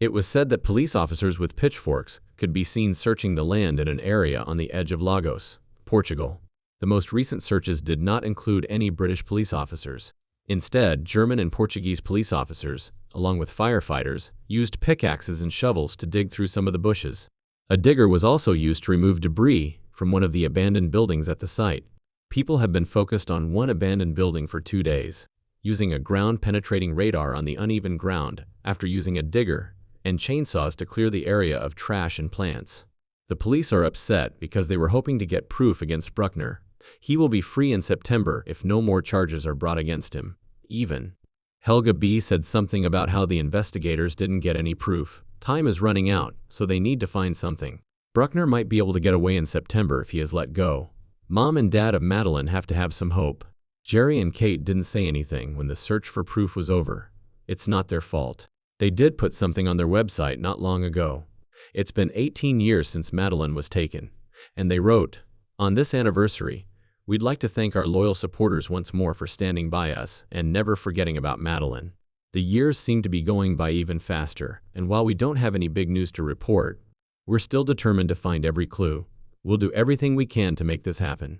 It was said that police officers with pitchforks could be seen searching the land in an area on the edge of Lagos, Portugal. The most recent searches did not include any British police officers. Instead, German and Portuguese police officers, along with firefighters, used pickaxes and shovels to dig through some of the bushes. A digger was also used to remove debris from one of the abandoned buildings at the site. People have been focused on one abandoned building for 2 days, using a ground-penetrating radar on the uneven ground after using a digger and chainsaws to clear the area of trash and plants. The police are upset because they were hoping to get proof against Bruckner. He will be free in September if no more charges are brought against him. Even Helga B. said something about how the investigators didn't get any proof. Time is running out, so they need to find something. Bruckner might be able to get away in September if he is let go. Mom and Dad of Natalee have to have some hope. Jerry and Kate didn't say anything when the search for proof was over. It's not their fault. They did put something on their website not long ago. It's been 18 years since Natalee was taken, and they wrote, "On this anniversary, we'd like to thank our loyal supporters once more for standing by us and never forgetting about Natalee." The years seem to be going by even faster, and while we don't have any big news to report, we're still determined to find every clue. We'll do everything we can to make this happen.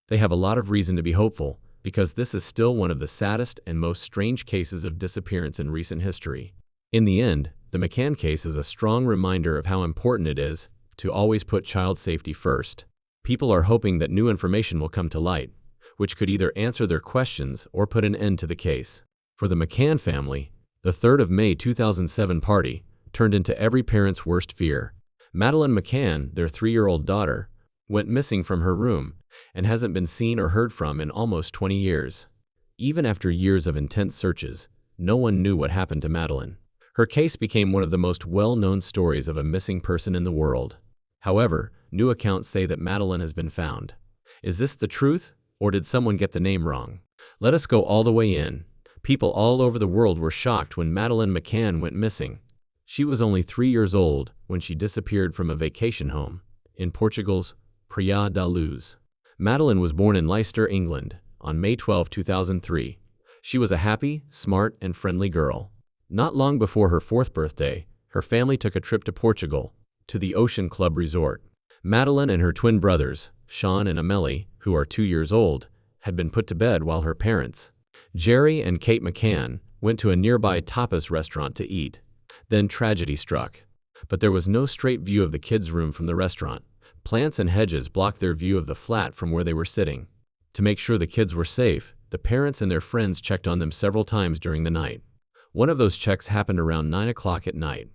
They have a lot of reason to be hopeful, because this is still one of the saddest and most strange cases of disappearance in recent history. In the end, the McCann case is a strong reminder of how important it is to always put child safety first. People are hoping that new information will come to light, which could either answer their questions or put an end to the case. For the McCann family, the 3rd of May 2007 party turned into every parent's worst fear. Natalee McCann, their 3-year-old daughter, went missing from her room and hasn't been seen or heard from in almost 20 years. Even after years of intense searches, no one knew what happened to Natalee. Her case became one of the most well-known stories of a missing person in the world. However, new accounts say that Natalee has been found. Is this the truth, or did someone get the name wrong? Let us go all the way in. People all over the world were shocked when Natalee McCann went missing. She was only 3 years old when she disappeared from a vacation home in Portugal's Praia da Luz. Natalee was born in Leicester, England, on May 12, 2003. She was a happy, smart, and friendly girl. Not long before her 4th birthday, her family took a trip to Portugal, to the Ocean Club Resort. Natalee and her twin brothers, Sean and Amelie, who are 2 years old, had been put to bed while her parents, Jerry and Kate McCann, went to a nearby tapas restaurant to eat. Then tragedy struck. But there was no straight view of the kids' room from the restaurant. Plants and hedges blocked their view of the flat from where they were sitting. To make sure the kids were safe, the parents and their friends checked on them several times during the night. One of those checks happened around 9 o'clock at night.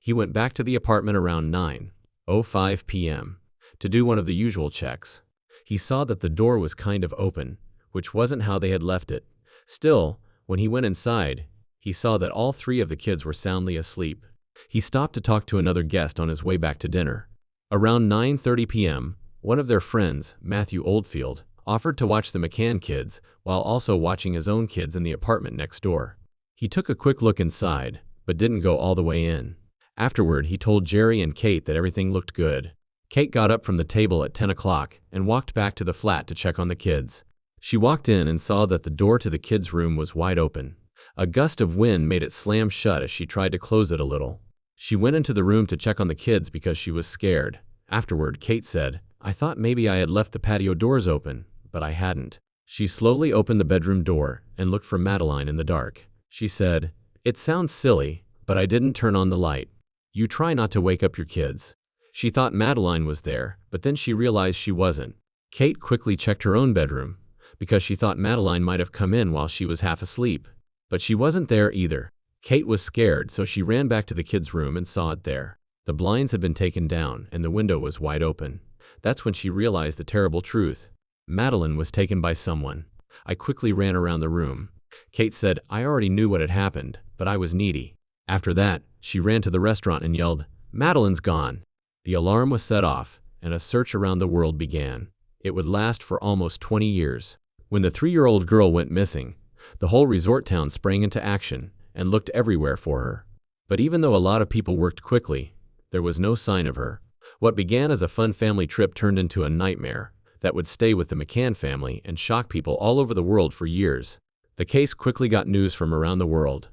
He went back to the apartment around 9:05 p.m. to do one of the usual checks. He saw that the door was kind of open, which wasn't how they had left it. Still, when he went inside, he saw that all 3 of the kids were soundly asleep. He stopped to talk to another guest on his way back to dinner. Around 9:30 p.m., one of their friends, Matthew Oldfield, offered to watch the McCann kids while also watching his own kids in the apartment next door. He took a quick look inside, but didn't go all the way in. Afterward, he told Jerry and Kate that everything looked good. Kate got up from the table at 10 o'clock and walked back to the flat to check on the kids. She walked in and saw that the door to the kids' room was wide open. A gust of wind made it slam shut as she tried to close it a little. She went into the room to check on the kids because she was scared. Afterward, Kate said, "I thought maybe I had left the patio doors open, but I hadn't." She slowly opened the bedroom door and looked for Natalee in the dark. She said, "It sounds silly, but I didn't turn on the light. You try not to wake up your kids." She thought Natalee was there, but then she realized she wasn't. Kate quickly checked her own bedroom, because she thought Natalee might have come in while she was half asleep. But she wasn't there either. Kate was scared, so she ran back to the kids' room and saw it there. The blinds had been taken down and the window was wide open. That's when she realized the terrible truth. Natalee was taken by someone. "I quickly ran around the room." Kate said, "I already knew what had happened, but I was needy." After that, she ran to the restaurant and yelled, "Natalee's gone!" The alarm was set off, and a search around the world began. It would last for almost 20 years. When the 3-year-old girl went missing, the whole resort town sprang into action and looked everywhere for her. But even though a lot of people worked quickly, there was no sign of her. What began as a fun family trip turned into a nightmare that would stay with the McCann family and shock people all over the world for years. The case quickly got news from around the world.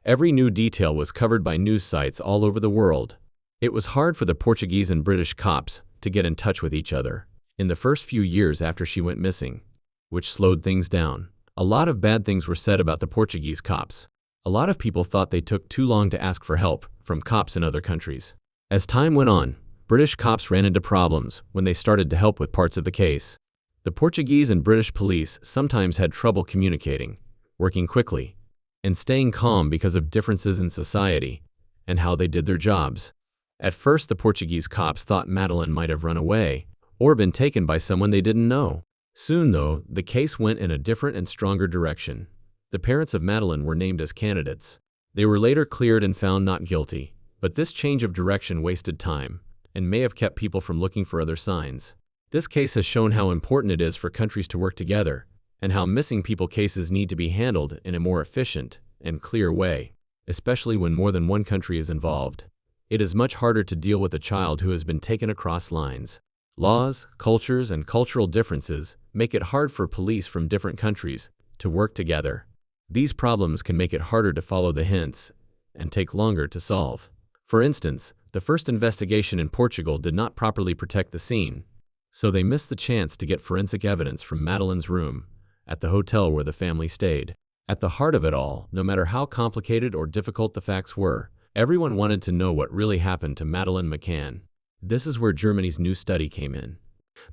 Every new detail was covered by news sites all over the world. It was hard for the Portuguese and British cops to get in touch with each other in the first few years after she went missing, which slowed things down. A lot of bad things were said about the Portuguese cops. A lot of people thought they took too long to ask for help from cops in other countries. As time went on, British cops ran into problems when they started to help with parts of the case. The Portuguese and British police sometimes had trouble communicating, working quickly, and staying calm because of differences in society and how they did their jobs. At first, the Portuguese cops thought Natalee might have run away or been taken by someone they didn't know. Soon, though, the case went in a different and stronger direction. The parents of Natalee were named as candidates. They were later cleared and found not guilty, but this change of direction wasted time and may have kept people from looking for other signs. This case has shown how important it is for countries to work together and how missing people cases need to be handled in a more efficient and clear way, especially when more than one country is involved. It is much harder to deal with a child who has been taken across lines. Laws, cultures, and cultural differences make it hard for police from different countries to work together. These problems can make it harder to follow the hints and take longer to solve. For instance, the first investigation in Portugal did not properly protect the scene, so they missed the chance to get forensic evidence from Natalie's room at the hotel where the family stayed. At the heart of it all, no matter how complicated or difficult the facts were, everyone wanted to know what really happened to Natalee McCann. This is where Germany's new study came in.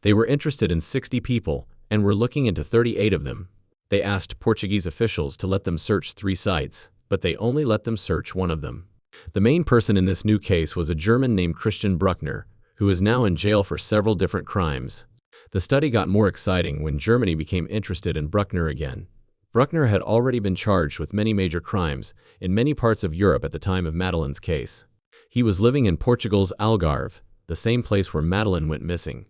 They were interested in 60 people and were looking into 38 of them. They asked Portuguese officials to let them search 3 sites, but they only let them search one of them. The main person in this new case was a German named Christian Bruckner, who is now in jail for several different crimes. The study got more exciting when Germany became interested in Bruckner again. Bruckner had already been charged with many major crimes in many parts of Europe at the time of Natalee's case. He was living in Portugal's Algarve, the same place where Natalee went missing.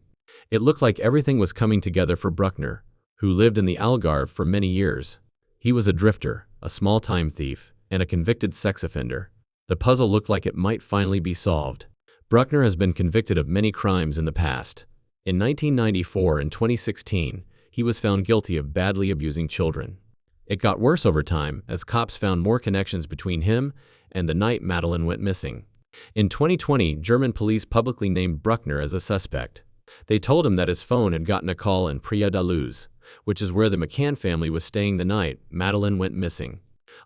It looked like everything was coming together for Bruckner, who lived in the Algarve for many years. He was a drifter, a small-time thief, and a convicted sex offender. The puzzle looked like it might finally be solved. Bruckner has been convicted of many crimes in the past. In 1994 and 2016, he was found guilty of badly abusing children. It got worse over time as cops found more connections between him and the night Natalee went missing. In 2020, German police publicly named Bruckner as a suspect. They told him that his phone had gotten a call in Praia da Luz, which is where the McCann family was staying the night Natalee went missing.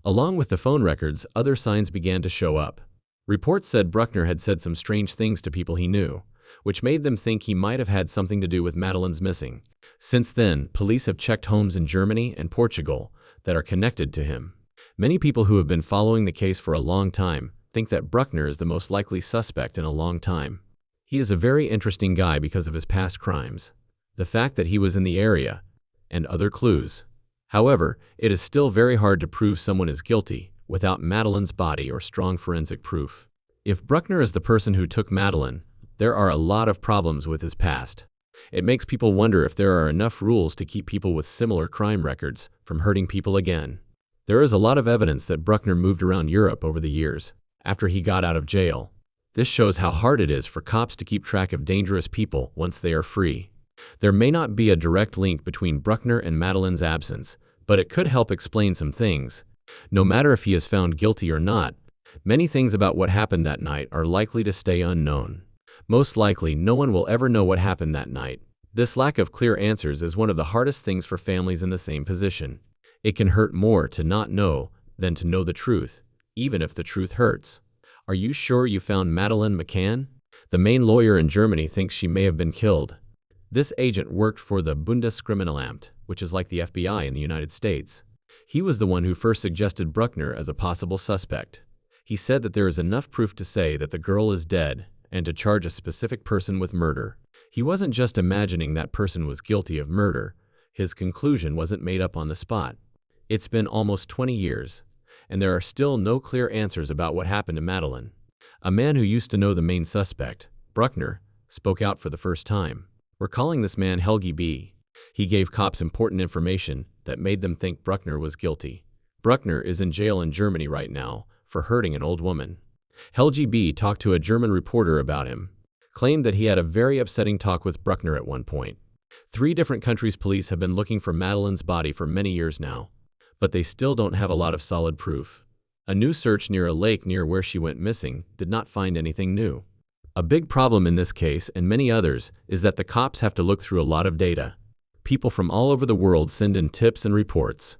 Along with the phone records, other signs began to show up. Reports said Bruckner had said some strange things to people he knew, which made them think he might have had something to do with Natalee's missing. Since then, police have checked homes in Germany and Portugal that are connected to him. Many people who have been following the case for a long time think that Bruckner is the most likely suspect in a long time. He is a very interesting guy because of his past crimes, the fact that he was in the area, and other clues. However, it is still very hard to prove someone is guilty without Natalee's body or strong forensic proof. If Bruckner is the person who took Natalee, there are a lot of problems with his past. It makes people wonder if there are enough rules to keep people with similar crime records from hurting people again. There is a lot of evidence that Bruckner moved around Europe over the years after he got out of jail. This shows how hard it is for cops to keep track of dangerous people once they are free. There may not be a direct link between Bruckner and Natalee's absence, but it could help explain some things. No matter if he is found guilty or not, many things about what happened that night are likely to stay unknown. Most likely, no one will ever know what happened that night. This lack of clear answers is one of the hardest things for families in the same position. It can hurt more to not know than to know the truth, even if the truth hurts. Are you sure you found Natalee McCann? The main lawyer in Germany thinks she may have been killed. This agent worked for the Bundeskriminalamt, which is like the FBI in the United States. He was the one who first suggested Bruckner as a possible suspect. He said that there is enough proof to say that the girl is dead and to charge a specific person with murder. He wasn't just imagining that person was guilty of murder. His conclusion wasn't made up on the spot. It's been almost 20 years, and there are still no clear answers about what happened to Natalee. A man who used to know the main suspect, Bruckner, spoke out for the first time. We're calling this man Helgi B. He gave cops important information that made them think Bruckner was guilty. Bruckner is in jail in Germany right now for hurting an old woman. Helgi B talked to a German reporter about him, claimed that he had a very upsetting talk with Bruckner at one point. 3 different countries' police have been looking for Natalee's body for many years now, but they still don't have a lot of solid proof. A new search near a lake near where she went missing did not find anything new. A big problem in this case and many others is that the cops have to look through a lot of data. People from all over the world send in tips and reports.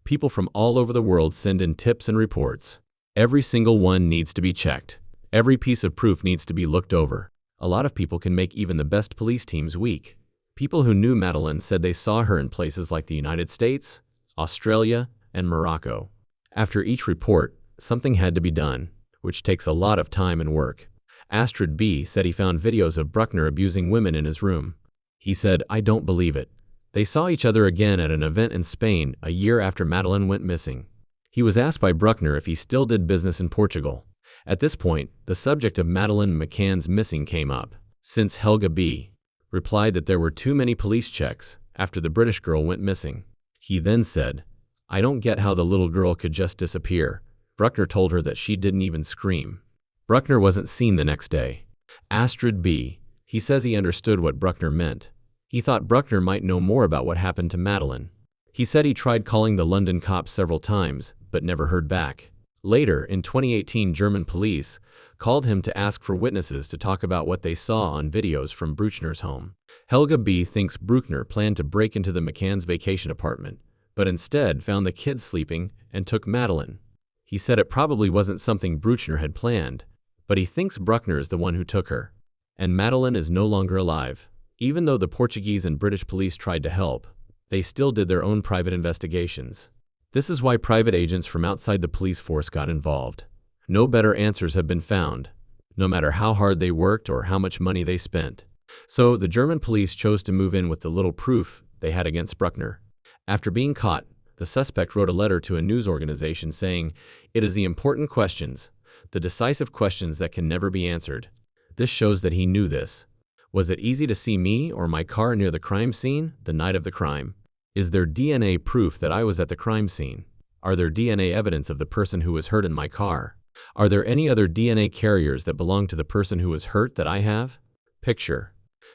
People from all over the world send in tips and reports. Every single one needs to be checked. Every piece of proof needs to be looked over. A lot of people can make even the best police teams weak. People who knew Natalee said they saw her in places like the United States, Australia, and Morocco. After each report, something had to be done, which takes a lot of time and work. Astrid B. said he found videos of Bruckner abusing women in his room. He said, "I don't believe it." They saw each other again at an event in Spain a year after Natalee went missing. He was asked by Bruckner if he still did business in Portugal. At this point, the subject of Natalee McCann's missing came up, since Helga B. replied that there were too many police checks after the British girl went missing. He then said, "I don't get how the little girl could just disappear." Bruckner told her that she didn't even scream. Bruckner wasn't seen the next day. Astrid B. He says he understood what Bruckner meant. He thought Bruckner might know more about what happened to Natalee. He said he tried calling the London cops several times, but never heard back. Later, in 2018, German police called him to ask for witnesses to talk about what they saw on videos from Bruckner's home. Helga B. thinks Bruckner planned to break into the McCann's vacation apartment, but instead found the kids sleeping and took Natalee. He said it probably wasn't something Bruckner had planned, but he thinks Bruckner is the one who took her. And Natalee is no longer alive. Even though the Portuguese and British police tried to help, they still did their own private investigations. This is why private agents from outside the police force got involved. No better answers have been found, no matter how hard they worked or how much money they spent. So the German police chose to move in with the little proof they had against Bruckner. After being caught, the suspect wrote a letter to a news organization saying, "It is the important questions, the decisive questions that can never be answered." This shows that he knew this. Was it easy to see me or my car near the crime scene the night of the crime? Is there DNA proof that I was at the crime scene? Are there DNA evidence of the person who was hurt in my car? Are there any other DNA carriers that belong to the person who was hurt that I have? Picture.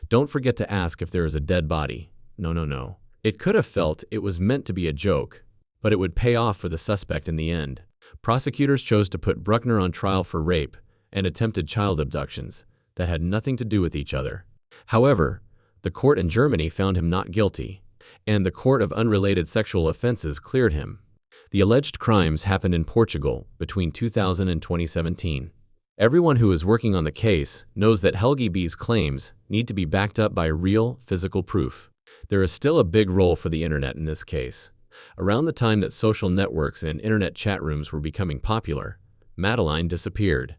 Don't forget to ask if there is a dead body. No. It could have felt it was meant to be a joke, but it would pay off for the suspect in the end. Prosecutors chose to put Bruckner on trial for rape and attempted child abductions that had nothing to do with each other. However, the court in Germany found him not guilty, and the Court of Unrelated Sexual Offenses cleared him. The alleged crimes happened in Portugal between 2000 and 2017. Everyone who is working on the case knows that Helga B's claims need to be backed up by real, physical proof. There is still a big role for the internet in this case. Around the time that social networks and internet chat rooms were becoming popular, Natalee disappeared.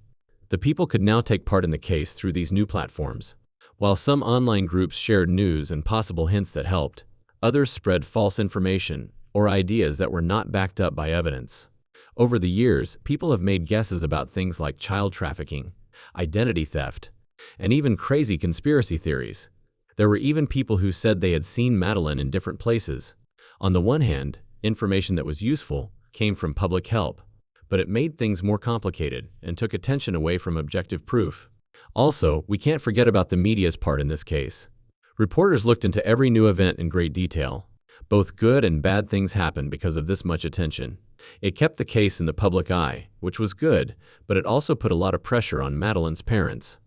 The people could now take part in the case through these new platforms. While some online groups shared news and possible hints that helped, others spread false information or ideas that were not backed up by evidence. Over the years, people have made guesses about things like child trafficking, identity theft, and even crazy conspiracy theories. There were even people who said they had seen Natalee in different places. On the one hand, information that was useful came from public help, but it made things more complicated and took attention away from objective proof. Also, we can't forget about the media's part in this case. Reporters looked into every new event in great detail. Both good and bad things happened because of this much attention. It kept the case in the public eye, which was good, but it also put a lot of pressure on Natalee's parents.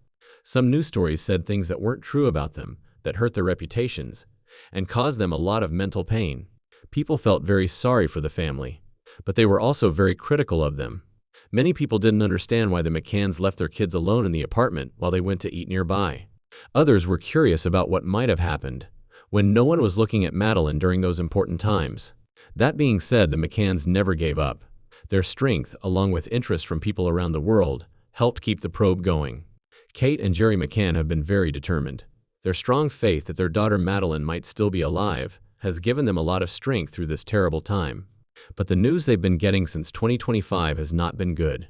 Some news stories said things that weren't true about them, that hurt their reputations, and caused them a lot of mental pain. People felt very sorry for the family, but they were also very critical of them. Many people didn't understand why the McCanns left their kids alone in the apartment while they went to eat nearby. Others were curious about what might have happened when no one was looking at Natalee during those important times. That being said, the McCanns never gave up. Their strength, along with interest from people around the world, helped keep the probe going. Kate and Jerry McCann have been very determined. Their strong faith that their daughter Natalee might still be alive has given them a lot of strength through this terrible time. But the news they've been getting since 2025 has not been good.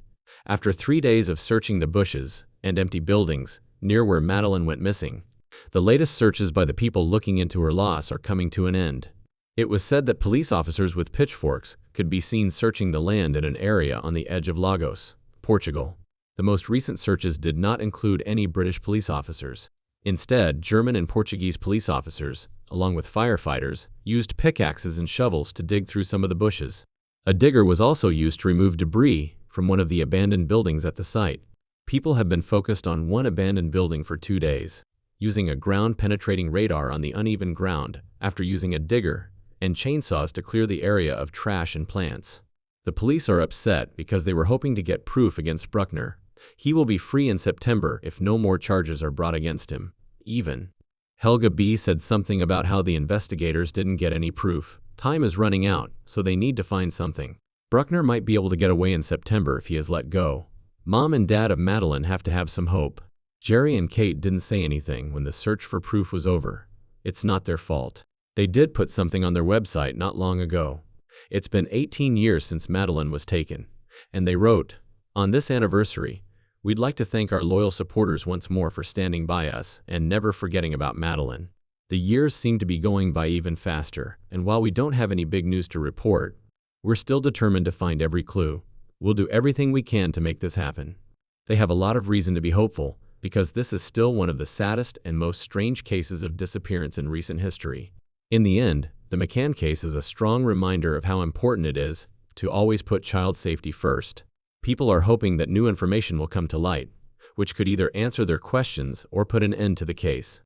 After 3 days of searching the bushes and empty buildings near where Natalee went missing, the latest searches by the people looking into her loss are coming to an end. It was said that police officers with pitchforks could be seen searching the land in an area on the edge of Lagos, Portugal. The most recent searches did not include any British police officers. Instead, German and Portuguese police officers, along with firefighters, used pickaxes and shovels to dig through some of the bushes. A digger was also used to remove debris from one of the abandoned buildings at the site. People have been focused on one abandoned building for 2 days, using a ground-penetrating radar on the uneven ground after using a digger and chainsaws to clear the area of trash and plants. The police are upset because they were hoping to get proof against Bruckner. He will be free in September if no more charges are brought against him. Even Helga B. said something about how the investigators didn't get any proof. Time is running out, so they need to find something. Bruckner might be able to get away in September if he is let go. Mom and Dad of Natalee have to have some hope. Jerry and Kate didn't say anything when the search for proof was over. It's not their fault. They did put something on their website not long ago. It's been 18 years since Natalee was taken, and they wrote, "On this anniversary, we'd like to thank our loyal supporters once more for standing by us and never forgetting about Natalee." The years seem to be going by even faster, and while we don't have any big news to report, we're still determined to find every clue. We'll do everything we can to make this happen. They have a lot of reason to be hopeful, because this is still one of the saddest and most strange cases of disappearance in recent history. In the end, the McCann case is a strong reminder of how important it is to always put child safety first. People are hoping that new information will come to light, which could either answer their questions or put an end to the case.